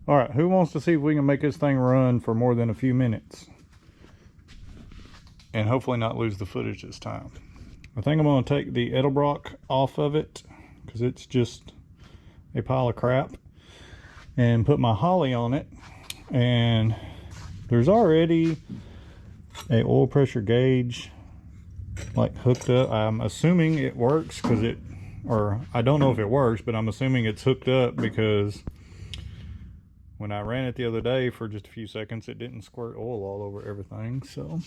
All right, who wants to see if we can make this thing run for more than a few minutes? And hopefully not lose the footage this time. I think I'm going to take the Edelbrock off of it because it's just a pile of crap, and put my Holly on it. And there's already a oil pressure gauge like hooked up. I'm assuming it works because it, or I don't know if it works, but I'm assuming it's hooked up because when I ran it the other day for just a few seconds, it didn't squirt oil all over everything. So,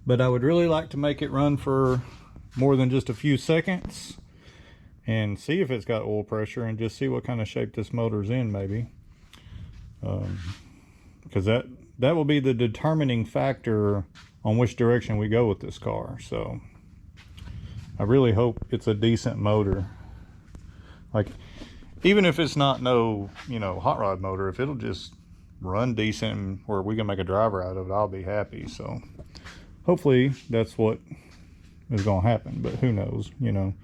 but I would really like to make it run for more than just a few seconds and see if it's got oil pressure and just see what kind of shape this motor's in, maybe. Because that will be the determining factor on which direction we go with this car. So I really hope it's a decent motor. Like, even if it's not no, you know, hot rod motor, if it'll just run decent where we can make a driver out of it, I'll be happy. So hopefully that's what is going to happen, but who knows, you know.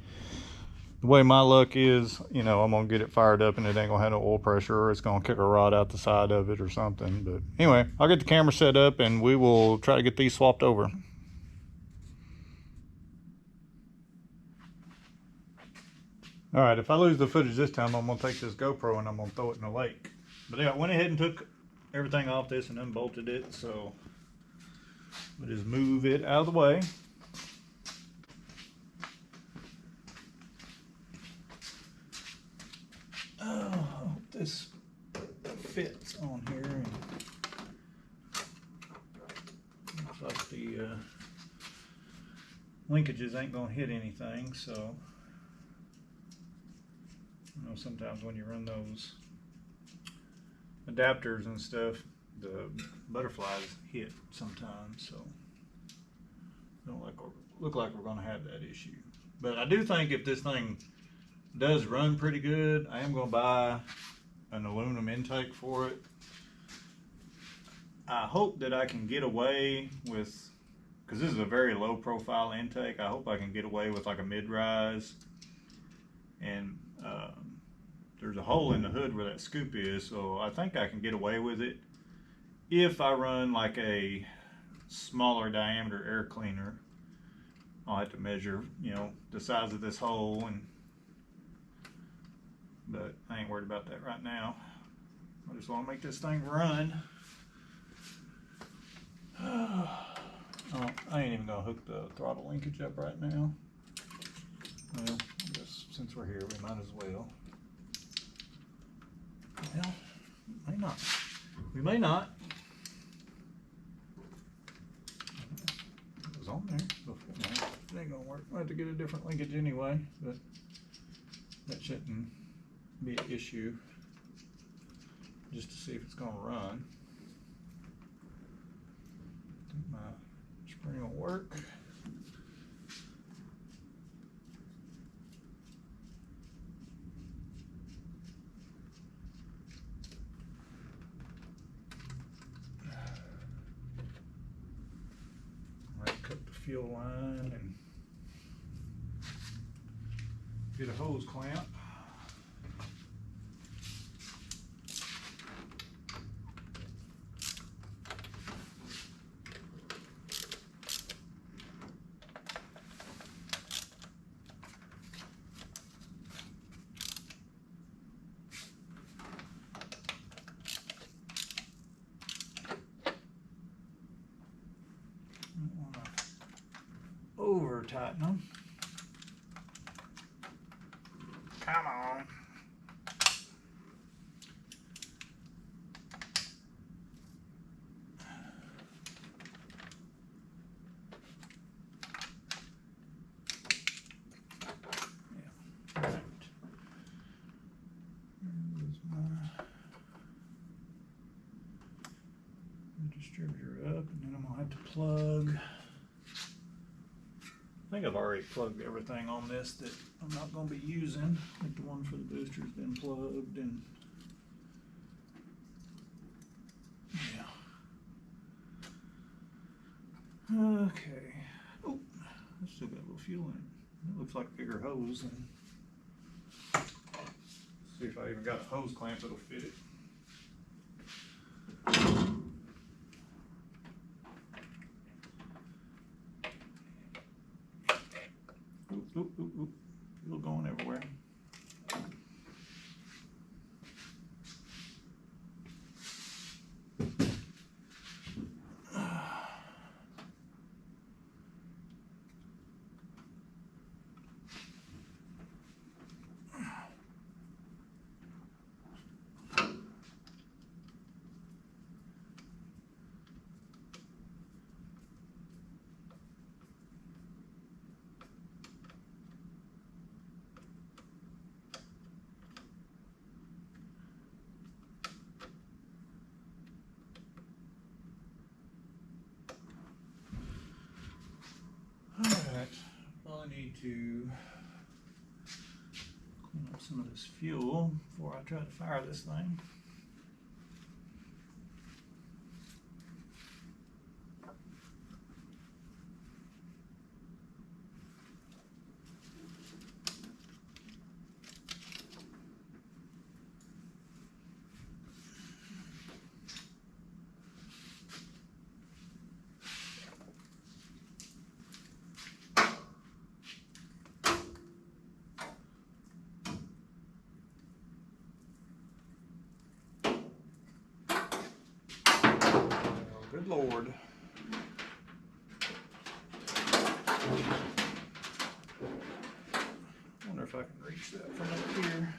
The way my luck is, you know, I'm going to get it fired up and it ain't going to have no oil pressure, or it's going to kick a rod out the side of it or something. But anyway, I'll get the camera set up and we will try to get these swapped over. All right, if I lose the footage this time, I'm going to take this GoPro and I'm going to throw it in the lake. But yeah, I went ahead and took everything off this and unbolted it, so we'll just move it out of the way. Oh, I hope this fits on here. And looks like the linkages ain't gonna hit anything, so I know sometimes when you run those adapters and stuff, the butterflies hit sometimes, so don't look like we're gonna have that issue. But I do think if this thing does run pretty good, I am going to buy an aluminum intake for it. I hope that I can get away with, because this is a very low profile intake, I hope I can get away with like a mid-rise. And there's a hole in the hood where that scoop is, so I think I can get away with it if I run like a smaller diameter air cleaner. I'll have to measure, you know, the size of this hole, and but I ain't worried about that right now. I just want to make this thing run. Oh, I ain't even gonna hook the throttle linkage up right now. Well, I guess since we're here, we might as well. Well, we may not. We may not. It was on there before. No, it ain't gonna work. I have to get a different linkage anyway, but that shouldn't be an issue, just to see if it's going to run. I think my spring will work. Might cut the fuel line and get a hose clamp. Over tighten them. Come on. Yeah. Right. Here's my distributor up, and then I'm gonna have to plug. I think I've already plugged everything on this that I'm not going to be using. I think the one for the booster's been plugged, and yeah. Okay. Oh, I still got a little fuel in it. It looks like a bigger hose. And See if I even got a hose clamp that'll fit it. Oop, oop, oop, oop. Fuel going everywhere. Alright, probably need to clean up some of this fuel before I try to fire this thing. Good Lord. Wonder if I can reach that from up here.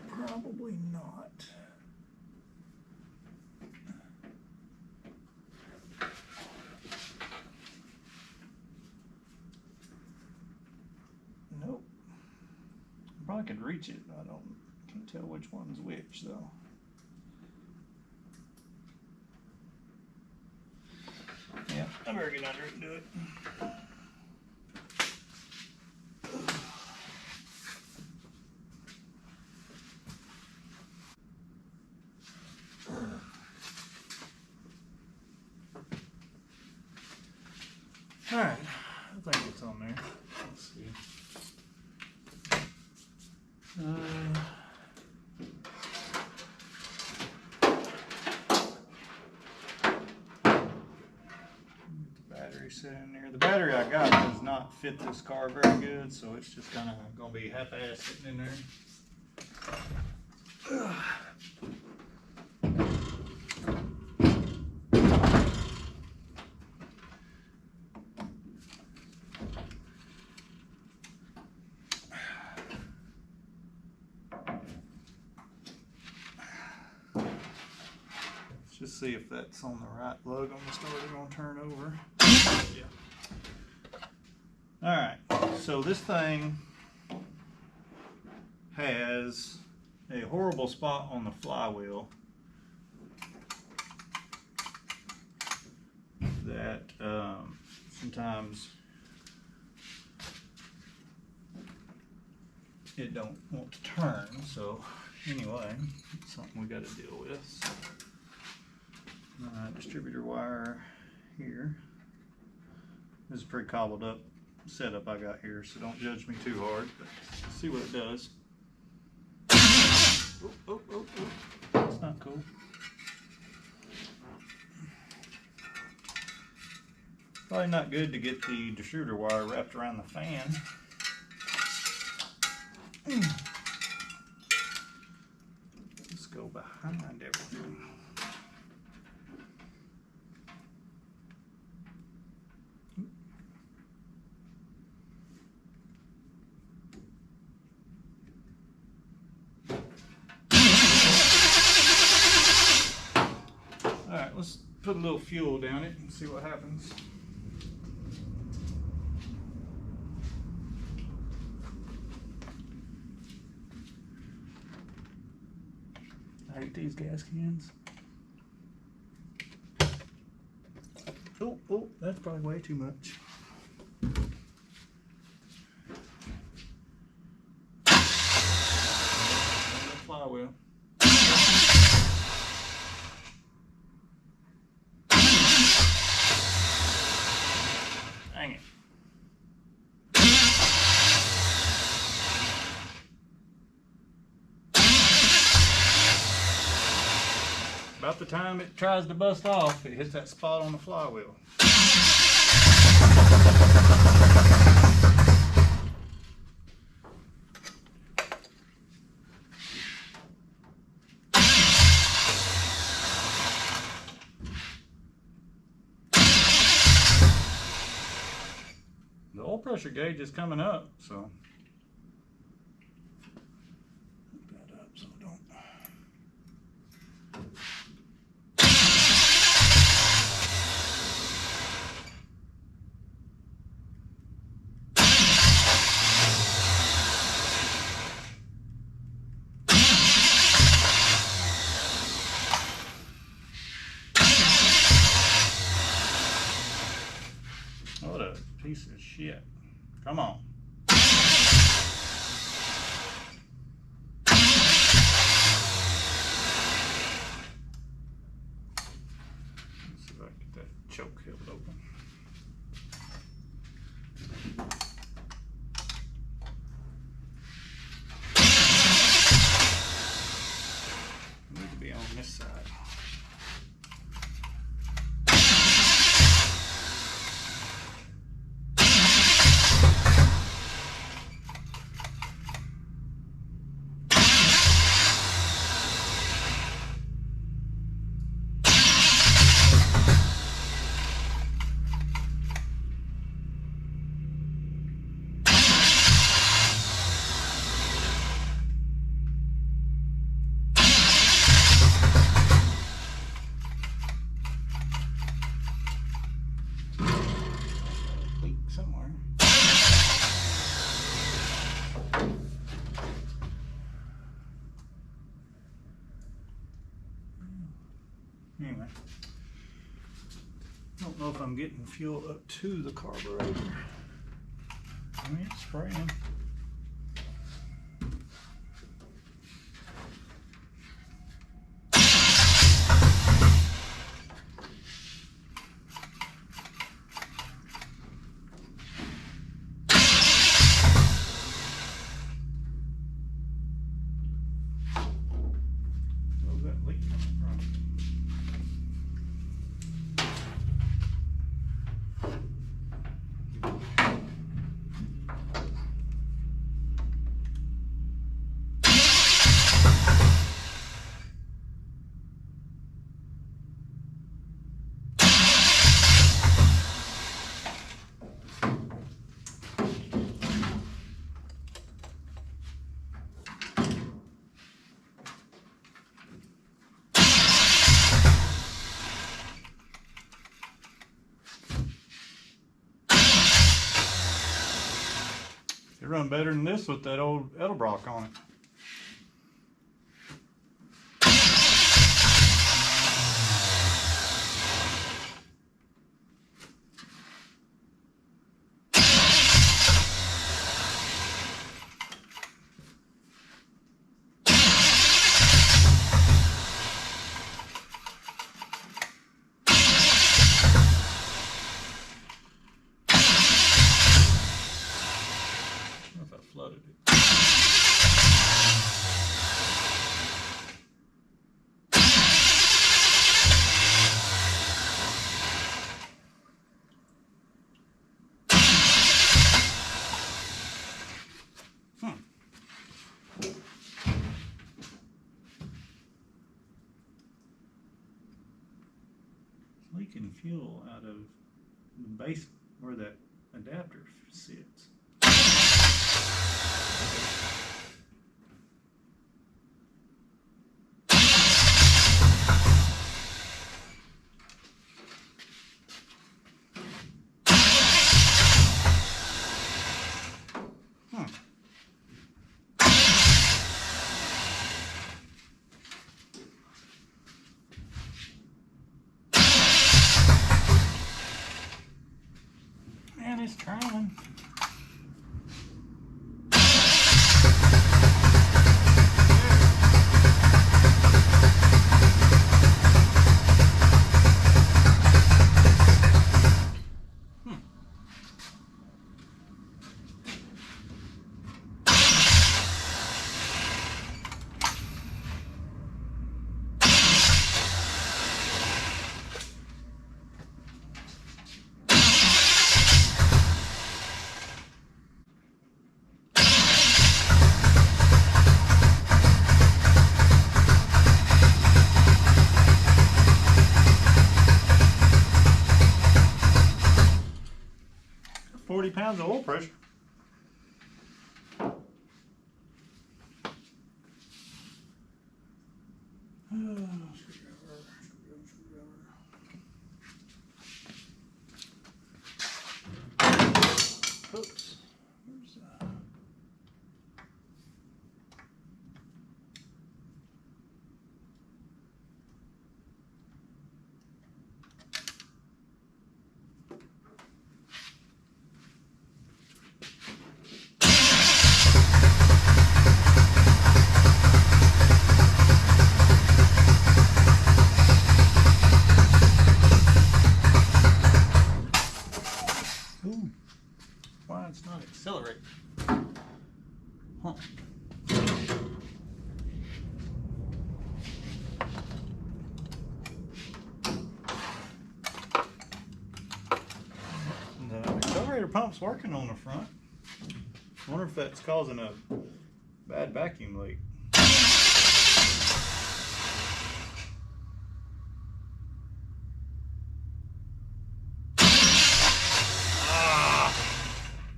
Probably not. Nope. I probably could reach it, but can't tell which one's which though. Yeah, I better get under it and do it. Alright, I think it's on there. Let's see. Set in there. The battery I got does not fit this car very good, so it's just kind of going to be half-assed sitting in there. Let's just see if that's on the right lug on the starter. Going to turn over. Yeah. Alright, so this thing has a horrible spot on the flywheel that sometimes it don't want to turn. So anyway, it's something we got to deal with. So, distributor wire here. This is a pretty cobbled up setup I got here, so don't judge me too hard, but see what it does. Oh, oh, oh, oh. That's not cool. Probably not good to get the distributor wire wrapped around the fan. Let's go behind everything. Alright, let's put a little fuel down it and see what happens. I hate these gas cans. Oh, oh, that's probably way too much. Flywheel. Dang it. About the time it tries to bust off, it hits that spot on the flywheel. The oil pressure gauge is coming up, so hook that up so it don't. What a piece of shit. Come on. Let's see if I can get that choke held open. I need to be on this side. Somewhere. Anyway, don't know if I'm getting fuel up to the carburetor. I mean, it's spraying. It run better than this with that old Edelbrock on it. Flooded it. It's leaking fuel out of the base where that adapter sits. Man, it's trying. times the oil pressure. Oops. Ooh, why it's not accelerating? Huh. The accelerator pump's working on the front. I wonder if that's causing a bad vacuum leak.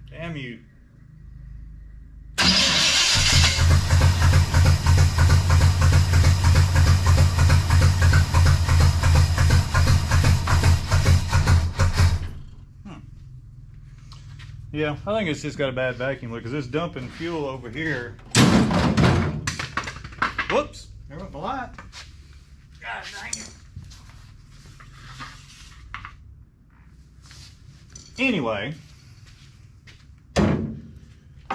Damn you. Yeah, I think it's just got a bad vacuum leak because it's dumping fuel over here. Whoops, there went my light. God dang it. Anyway,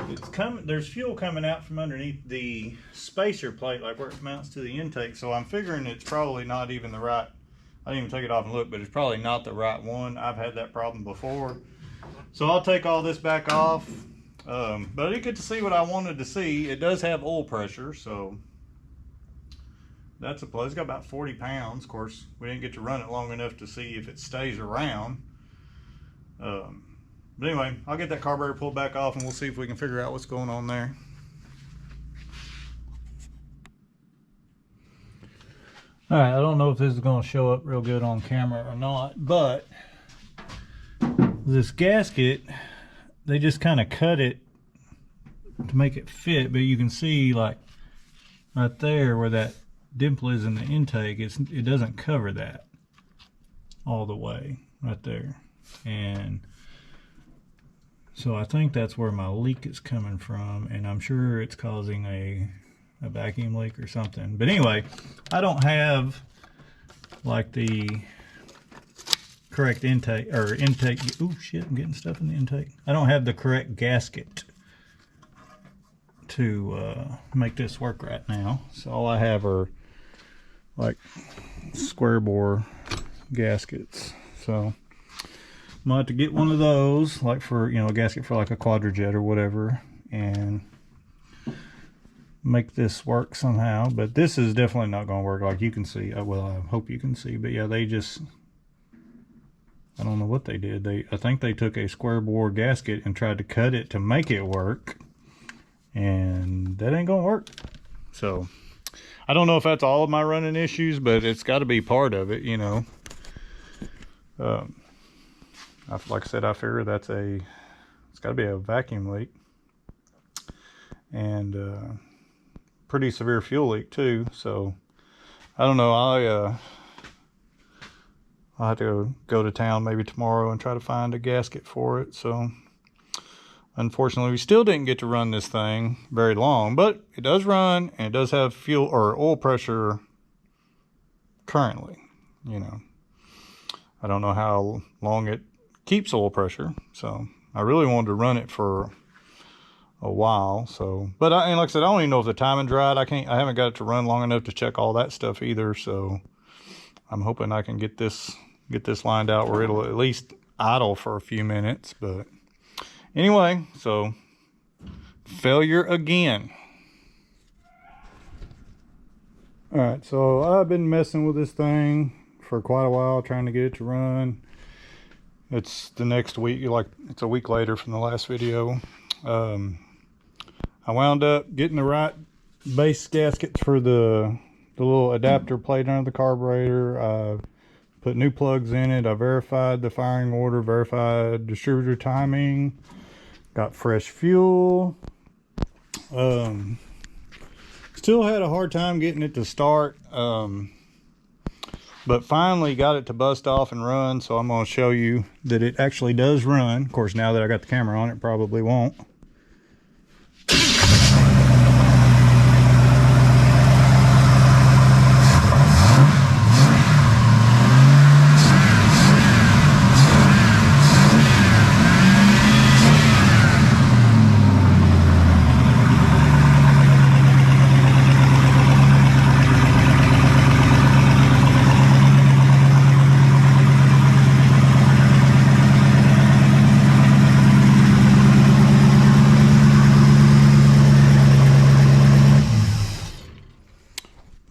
it's coming. There's fuel coming out from underneath the spacer plate, like where it mounts to the intake. So I'm figuring it's probably not even the right. I didn't even take it off and look, but it's probably not the right one. I've had that problem before. So I'll take all this back off. But I didn't get to see what I wanted to see. It does have oil pressure, so that's a plus. It's got about 40 pounds. Of course, we didn't get to run it long enough to see if it stays around. But anyway, I'll get that carburetor pulled back off and we'll see if we can figure out what's going on there. All right, I don't know if this is going to show up real good on camera or not, but this gasket, they just kind of cut it to make it fit, but you can see like right there where that dimple is in the intake, it doesn't cover that all the way right there. And so I think that's where my leak is coming from, and I'm sure it's causing a vacuum leak or something. But anyway, I don't have like the correct intake. Oh shit, I'm getting stuff in the intake. I don't have the correct gasket to make this work right now. So all I have are like square bore gaskets. So I'm gonna have to get one of those, like for, you know, a gasket for like a quadrajet or whatever, and make this work somehow. But this is definitely not gonna work, like you can see. Well, I hope you can see, but yeah, they just, I don't know what they did. I think they took a square bore gasket and tried to cut it to make it work, and that ain't gonna work. So I don't know if that's all of my running issues, but it's got to be part of it, you know. Like I said, I figure it's got to be a vacuum leak, and pretty severe fuel leak too. So I don't know. I'll have to go to town maybe tomorrow and try to find a gasket for it. So unfortunately, we still didn't get to run this thing very long, but it does run, and it does have fuel or oil pressure currently. You know, I don't know how long it keeps oil pressure, so I really wanted to run it for a while. So, but and like I said, I don't even know if the timing's right. I haven't got it to run long enough to check all that stuff either. So I'm hoping I can get this lined out where it'll at least idle for a few minutes. But anyway, so failure again. All right, so I've been messing with this thing for quite a while, trying to get it to run. It's the next week, like it's a week later from the last video. I wound up getting the right base gaskets for the little adapter plate under the carburetor. I put new plugs in it. I verified the firing order, verified distributor timing. Got fresh fuel. Still had a hard time getting it to start, but finally got it to bust off and run. So I'm going to show you that it actually does run. Of course, now that I got the camera on, it probably won't.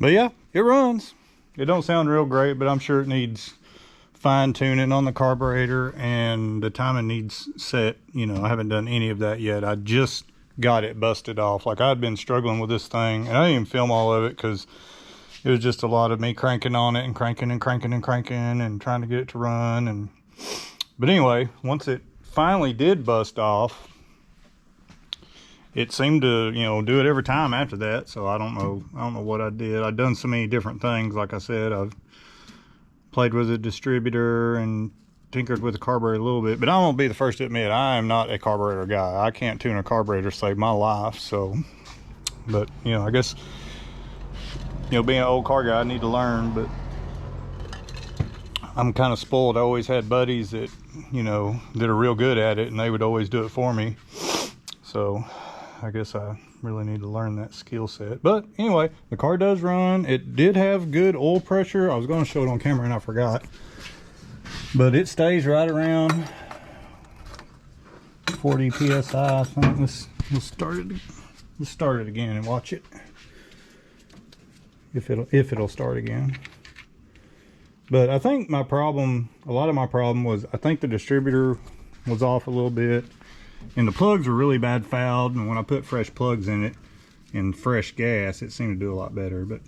But yeah, it runs. It don't sound real great, but I'm sure it needs fine tuning on the carburetor, and the timing needs set. You know, I haven't done any of that yet. I just got it busted off. Like, I'd been struggling with this thing, and I didn't even film all of it because it was just a lot of me cranking on it and cranking and cranking and cranking and trying to get it to run. But anyway, once it finally did bust off, it seemed to, you know, do it every time after that. So I don't know what I did. I've done so many different things. Like I said, I've played with a distributor and tinkered with the carburetor a little bit, but I won't be the first to admit I am not a carburetor guy. I can't tune a carburetor to save my life. So, but you know, I guess, you know, being an old car guy, I need to learn. But I'm kind of spoiled. I always had buddies that, you know, that are real good at it, and they would always do it for me. So I guess I really need to learn that skill set. But anyway, the car does run. It did have good oil pressure. I was going to show it on camera and I forgot. But it stays right around 40 psi, I think. Let's start it again and watch it. If it'll start again. But I think my problem, a lot of my problem was, I think the distributor was off a little bit. And the plugs were really bad fouled, and when I put fresh plugs in it and fresh gas, it seemed to do a lot better. But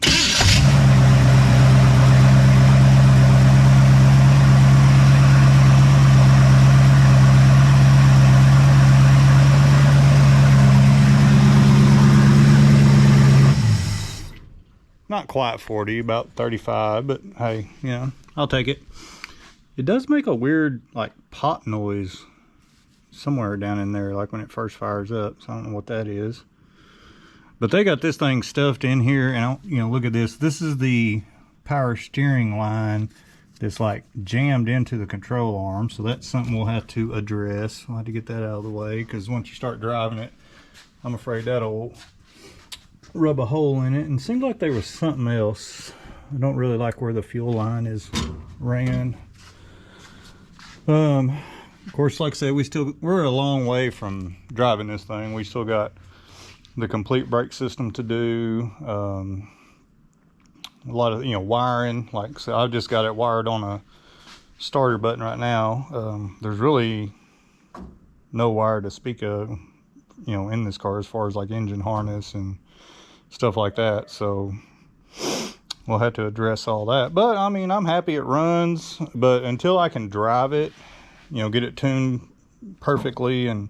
not quite 40, about 35, but hey, you know, I'll take it. It does make a weird, like, pot noise somewhere down in there, like when it first fires up. So I don't know what that is. But they got this thing stuffed in here, and you know, look at this. This is the power steering line that's like jammed into the control arm. So that's something we'll have to address. We'll have to get that out of the way, because once you start driving it, I'm afraid that'll rub a hole in it. And it seemed like there was something else. I don't really like where the fuel line is ran. Of course, like I said, we're a long way from driving this thing. We still got the complete brake system to do. A lot of, you know, wiring. Like, so I've just got it wired on a starter button right now. There's really no wire to speak of, you know, in this car as far as like engine harness and stuff like that. So we'll have to address all that. But I mean, I'm happy it runs. But until I can drive it, you know, get it tuned perfectly and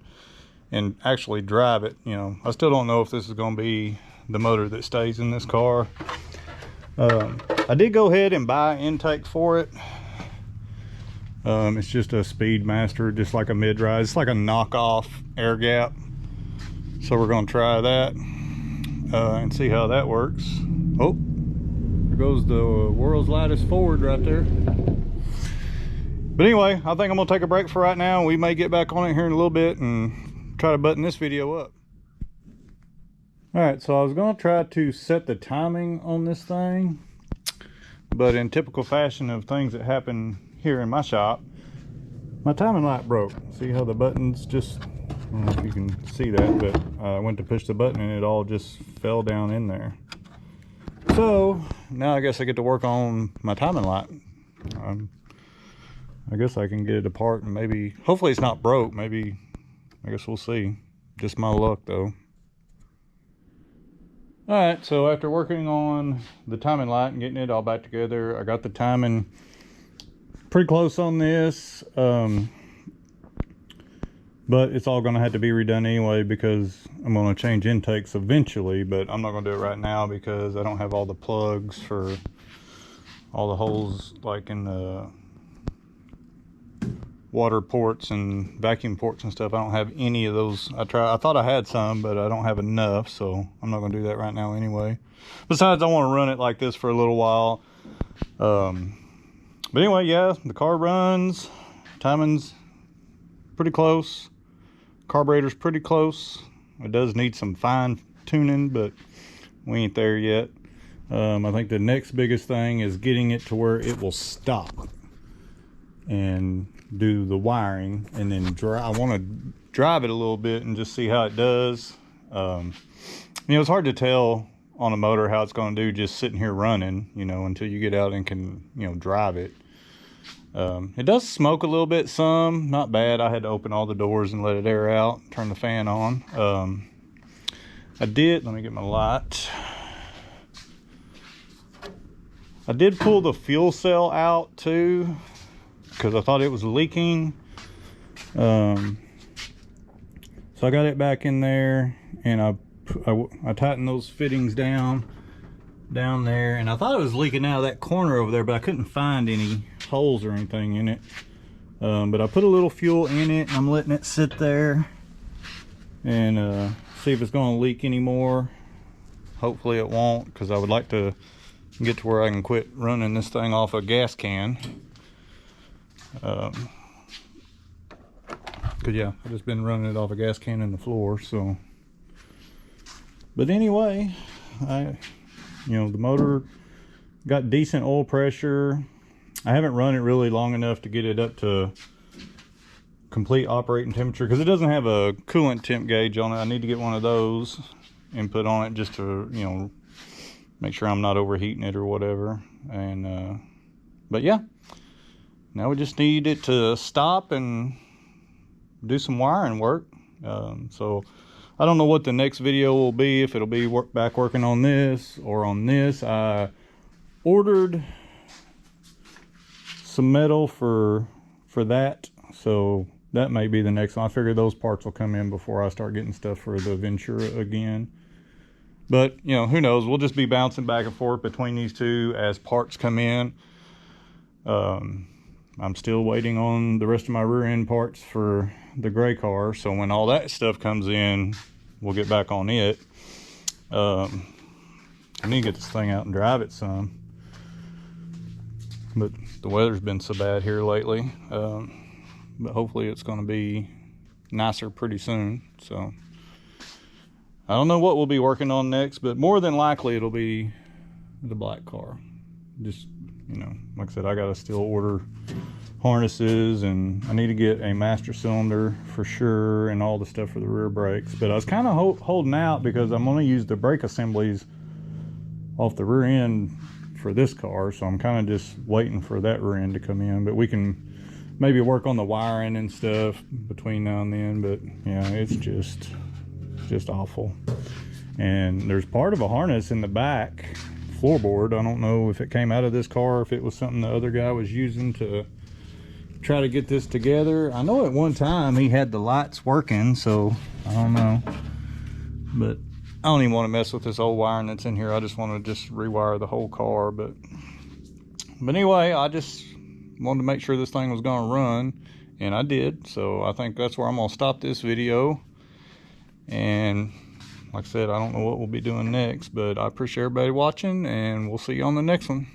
actually drive it, you know, I still don't know if this is going to be the motor that stays in this car. I did go ahead and buy an intake for it. It's just a Speedmaster, just like a mid-rise. It's like a knockoff air gap. So we're going to try that and see how that works. Oh, there goes the world's lightest Ford right there. But anyway, I think I'm going to take a break for right now. We may get back on it here in a little bit and try to button this video up. Alright, so I was going to try to set the timing on this thing. But in typical fashion of things that happen here in my shop, my timing light broke. See how the buttons just, I don't know if you can see that, but I went to push the button and it all just fell down in there. So now I guess I get to work on my timing light. I guess I can get it apart and maybe, hopefully it's not broke. Maybe, I guess we'll see. Just my luck though. Alright, so after working on the timing light and getting it all back together, I got the timing pretty close on this. The but it's all going to have to be redone anyway because I'm going to change intakes eventually, but I'm not going to do it right now because I don't have all the plugs for all the holes, like in the water ports and vacuum ports and stuff. I don't have any of those. I thought I had some, but I don't have enough, so I'm not going to do that right now anyway. Besides, I want to run it like this for a little while. But anyway, yeah, the car runs. Timing's pretty close. Carburetor's pretty close. It does need some fine tuning, but we ain't there yet. I think the next biggest thing is getting it to where it will stop and do the wiring, and then I want to drive it a little bit and just see how it does. You know, it's hard to tell on a motor how it's going to do just sitting here running, you know, until you get out and can, you know, drive it. It does smoke a little bit, some, not bad. I had to open all the doors and let it air out, turn the fan on. Let me get my light. I did pull the fuel cell out too, because I thought it was leaking. So I got it back in there, and I tightened those fittings down there, and I thought it was leaking out of that corner over there, but I couldn't find any holes or anything in it. But I put a little fuel in it, and I'm letting it sit there and see if it's going to leak anymore. Hopefully it won't, because I would like to get to where I can quit running this thing off a gas can. Cause yeah, I've just been running it off a gas can in the floor. So, but anyway, you know, the motor got decent oil pressure. I haven't run it really long enough to get it up to complete operating temperature, because it doesn't have a coolant temp gauge on it. I need to get one of those and put on it just to, you know, make sure I'm not overheating it or whatever. And but yeah, now we just need it to stop and do some wiring work. So I don't know what the next video will be, if it'll be back working on this or on this. I ordered some metal for that, so that may be the next one. I figure those parts will come in before I start getting stuff for the Ventura again. But, you know, who knows? We'll just be bouncing back and forth between these two as parts come in. I'm still waiting on the rest of my rear end parts for the gray car, so when all that stuff comes in, we'll get back on it. I need to get this thing out and drive it some, but the weather's been so bad here lately. But hopefully it's going to be nicer pretty soon. So I don't know what we'll be working on next, but more than likely it'll be the black car. Just, you know, like I said, I gotta still order harnesses, and I need to get a master cylinder for sure, and all the stuff for the rear brakes. But I was kind of holding out because I'm going to use the brake assemblies off the rear end for this car, so I'm kind of just waiting for that rear end to come in. But we can maybe work on the wiring and stuff between now and then. But yeah, it's just awful. And there's part of a harness in the back floorboard. I don't know if it came out of this car or if it was something the other guy was using to try to get this together. I know at one time he had the lights working, so I don't know. But I don't even want to mess with this old wiring that's in here. I just want to just rewire the whole car. But anyway, I just wanted to make sure this thing was going to run, and I did. So I think that's where I'm going to stop this video. And like I said, I don't know what we'll be doing next, but I appreciate everybody watching, and we'll see you on the next one.